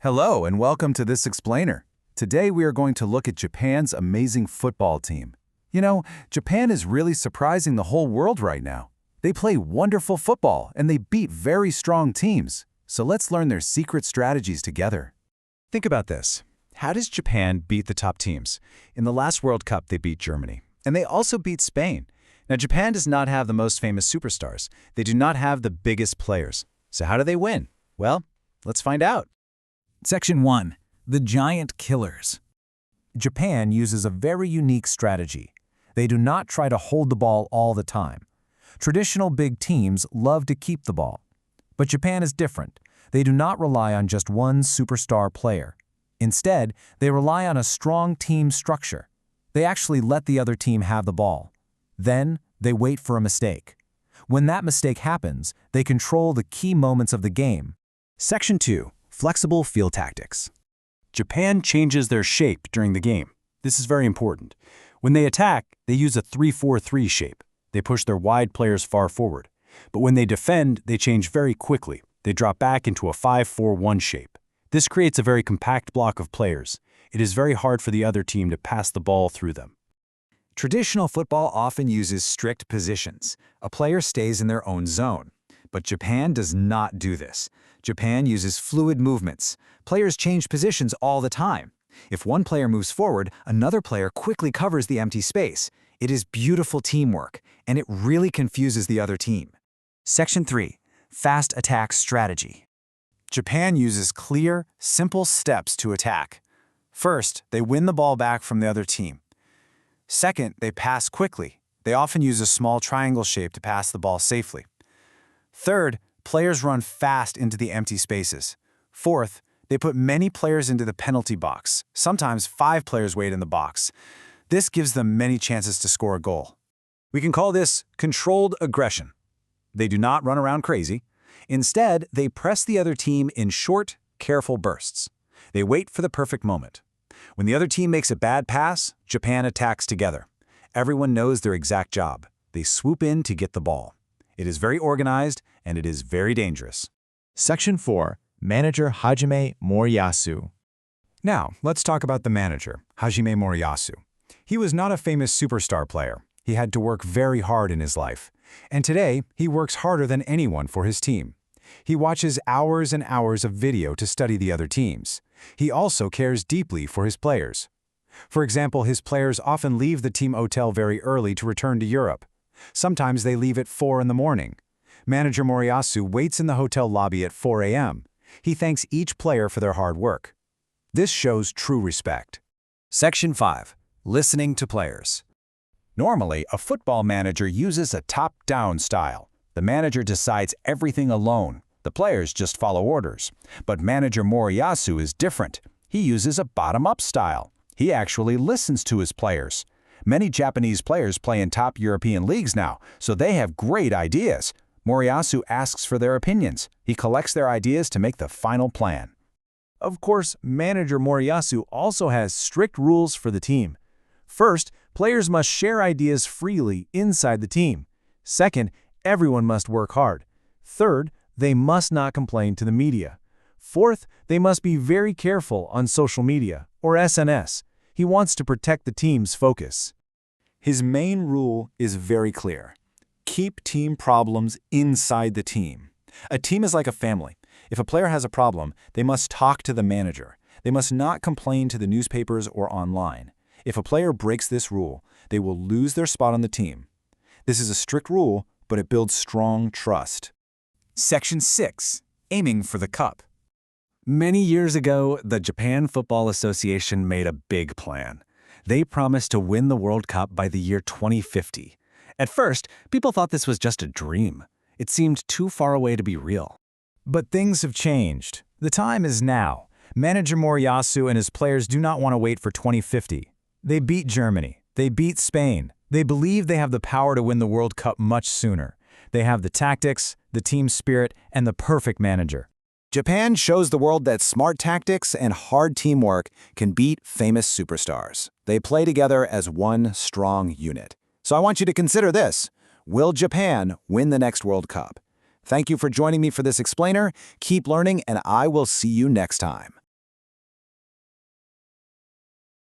Hello and welcome to this explainer. Today we are going to look at Japan's amazing football team. Japan is really surprising the whole world right now. They play wonderful football and they beat very strong teams. So let's learn their secret strategies together. Think about this. How does Japan beat the top teams? In the last World Cup, they beat Germany. And they also beat Spain. Now, Japan does not have the most famous superstars. They do not have the biggest players. So how do they win? Well, let's find out. Section 1. The Giant Killers. Japan uses a very unique strategy. They do not try to hold the ball all the time. Traditional big teams love to keep the ball. But Japan is different. They do not rely on just one superstar player. Instead, they rely on a strong team structure. They actually let the other team have the ball. Then, they wait for a mistake. When that mistake happens, they control the key moments of the game. Section 2. Flexible field tactics. Japan changes their shape during the game. This is very important. When they attack, they use a 3-4-3 shape. They push their wide players far forward. But when they defend, they change very quickly. They drop back into a 5-4-1 shape. This creates a very compact block of players. It is very hard for the other team to pass the ball through them. Traditional football often uses strict positions. A player stays in their own zone. But Japan does not do this. Japan uses fluid movements. Players change positions all the time. If one player moves forward, another player quickly covers the empty space. It is beautiful teamwork, and it really confuses the other team. Section 3. Fast attack strategy. Japan uses clear, simple steps to attack. First, they win the ball back from the other team. Second, they pass quickly. They often use a small triangle shape to pass the ball safely. Third, players run fast into the empty spaces. Fourth, they put many players into the penalty box. Sometimes 5 players wait in the box. This gives them many chances to score a goal. We can call this controlled aggression. They do not run around crazy. Instead, they press the other team in short, careful bursts. They wait for the perfect moment. When the other team makes a bad pass, Japan attacks together. Everyone knows their exact job. They swoop in to get the ball. It is very organized, and it is very dangerous. Section 4. Manager Hajime Moriyasu. Now, let's talk about the manager, Hajime Moriyasu. He was not a famous superstar player. He had to work very hard in his life. And today, he works harder than anyone for his team. He watches hours and hours of video to study the other teams. He also cares deeply for his players. For example, his players often leave the team hotel very early to return to Europe. Sometimes they leave at 4 in the morning. Manager Moriyasu waits in the hotel lobby at 4 a.m. He thanks each player for their hard work. This shows true respect. Section 5. Listening to players. Normally, a football manager uses a top-down style. The manager decides everything alone. The players just follow orders. But manager Moriyasu is different. He uses a bottom-up style. He actually listens to his players. Many Japanese players play in top European leagues now, so they have great ideas. Moriyasu asks for their opinions. He collects their ideas to make the final plan. Of course, manager Moriyasu also has strict rules for the team. First, players must share ideas freely inside the team. Second, everyone must work hard. Third, they must not complain to the media. Fourth, they must be very careful on social media, or SNS. He wants to protect the team's focus. His main rule is very clear. Keep team problems inside the team. A team is like a family. If a player has a problem, they must talk to the manager. They must not complain to the newspapers or online. If a player breaks this rule, they will lose their spot on the team. This is a strict rule, but it builds strong trust. Section 6. Aiming for the cup. Many years ago, the Japan Football Association made a big plan. They promised to win the World Cup by the year 2050. At first, people thought this was just a dream. It seemed too far away to be real. But things have changed. The time is now. Manager Moriyasu and his players do not want to wait for 2050. They beat Germany. They beat Spain. They believe they have the power to win the World Cup much sooner. They have the tactics, the team spirit, and the perfect manager. Japan shows the world that smart tactics and hard teamwork can beat famous superstars. They play together as one strong unit. So I want you to consider this. Will Japan win the next World Cup? Thank you for joining me for this explainer. Keep learning, and I will see you next time.